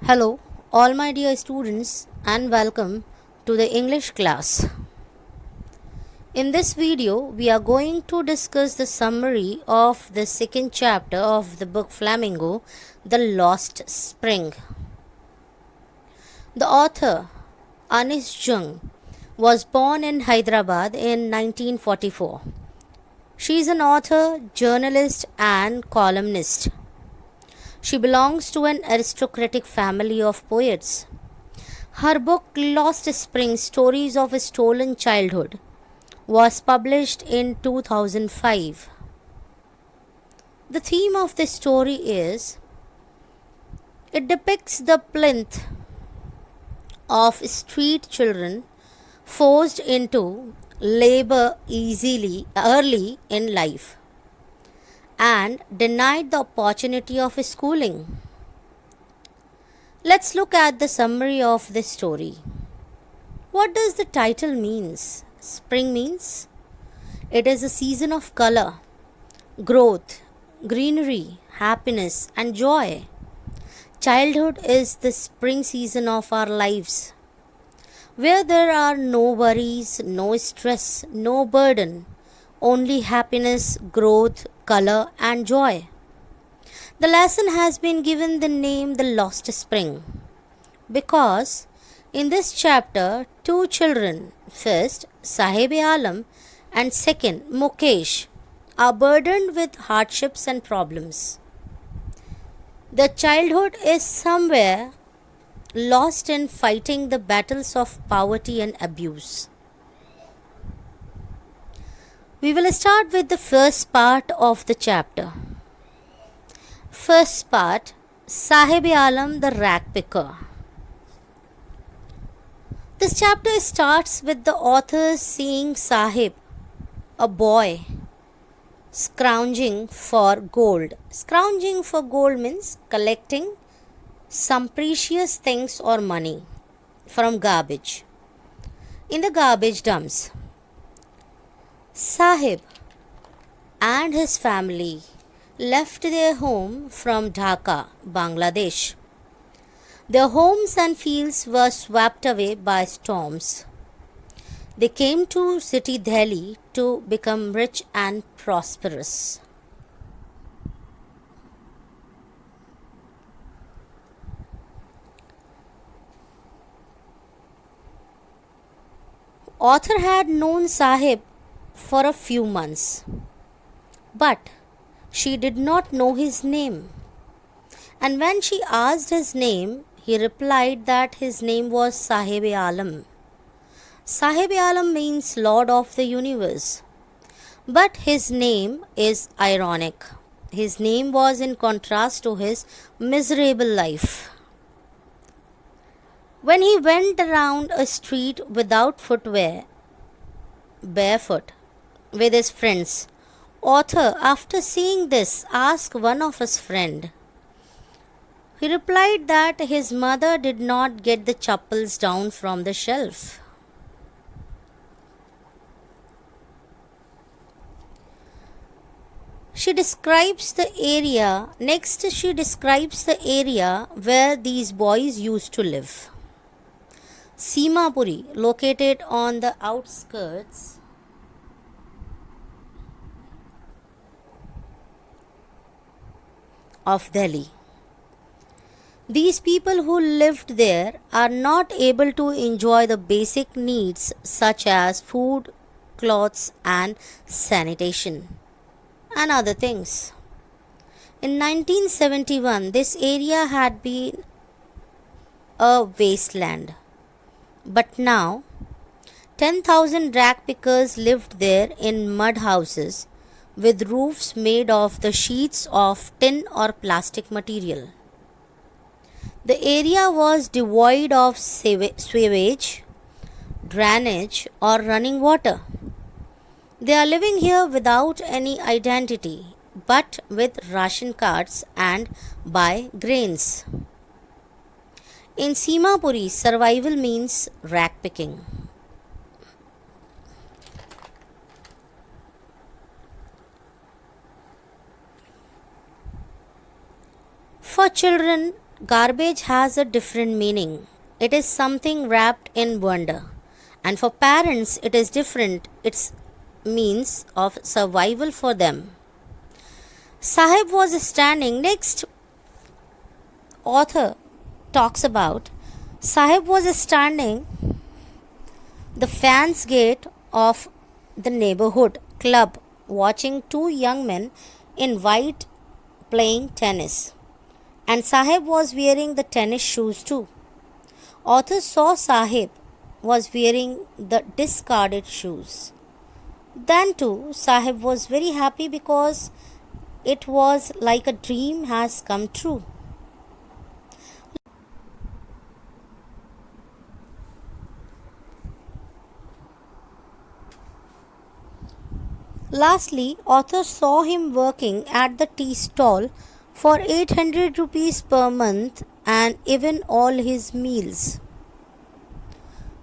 Hello, all my dear students, and welcome to the English class. In this video, we are going to discuss the summary of the second chapter of the book Flamingo, The Lost Spring. The author, Anis Jung, was born in Hyderabad in 1944. She is an author, journalist, and columnist. She belongs to an aristocratic family of poets. Her book Lost Spring Stories of a Stolen Childhood was published in 2005. The theme of this story is it depicts the plinth of street children forced into labor early in life and denied the opportunity of schooling. Let's look at the summary of this story. What does the title means? Spring means it is a season of color, growth, greenery, happiness and joy. Childhood is the spring season of our lives, where there are no worries, no stress, no burden, only happiness, growth, color and joy. The lesson has been given the name The Lost Spring because in this chapter two children, first Sahib Alam and second Mukesh, are burdened with hardships and problems. Their childhood is somewhere lost in fighting the battles of poverty and abuse. We will start with the first part of the chapter. First part, Sahib Alam the Rag Picker. This chapter starts with the author seeing Sahib, a boy, scrounging for gold. Scrounging for gold means collecting some precious things or money from garbage in the garbage dumps. Sahib and his family left their home from Dhaka, Bangladesh. Their homes and fields were swept away by storms. They came to city Delhi to become rich and prosperous. Author had known Sahib for a few months, but she did not know his name. And when she asked his name, he replied that his name was Sahib Alam. Sahib Alam means Lord of the Universe. But his name is ironic. His name was in contrast to his miserable life. When he went around a street without footwear, barefoot, with his friends, author, after seeing this, asked one of his friend. He replied that his mother did not get the chappals down from the shelf. She describes the area where these boys used to live. Simapuri, located on the outskirts of Delhi. These people who lived there are not able to enjoy the basic needs such as food, clothes, and sanitation, and other things. In 1971, this area had been a wasteland, but now 10,000 rag pickers lived there in mud houses with roofs made of the sheets of tin or plastic material. The area was devoid of sewage, drainage, or running water. They are living here without any identity, but with ration cards and buy grains. In Simapuri, survival means rag picking. For children garbage has a different meaning. It is something wrapped in wonder. And for parents, it is different. It's means of survival for them. Sahib was standing next author talks about Sahib was standing the fans gate of the neighborhood club watching two young men in white playing tennis. And Sahib was wearing the tennis shoes too. Author saw Sahib was wearing the discarded shoes. Then too, Sahib was very happy because it was like a dream has come true. Lastly, author saw him working at the tea stall for 800 rupees per month and even all his meals.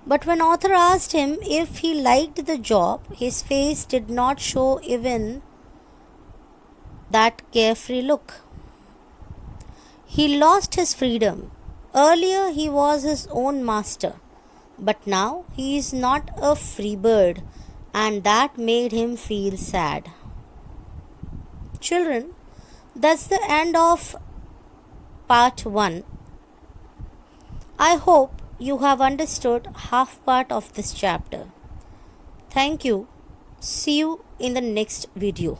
But when author asked him if he liked the job, his face did not show even that carefree look. He lost his freedom. Earlier he was his own master, but now he is not a free bird, and that made him feel sad. Children, that's the end of part 1. I hope you have understood half part of this chapter. Thank you. See you in the next video.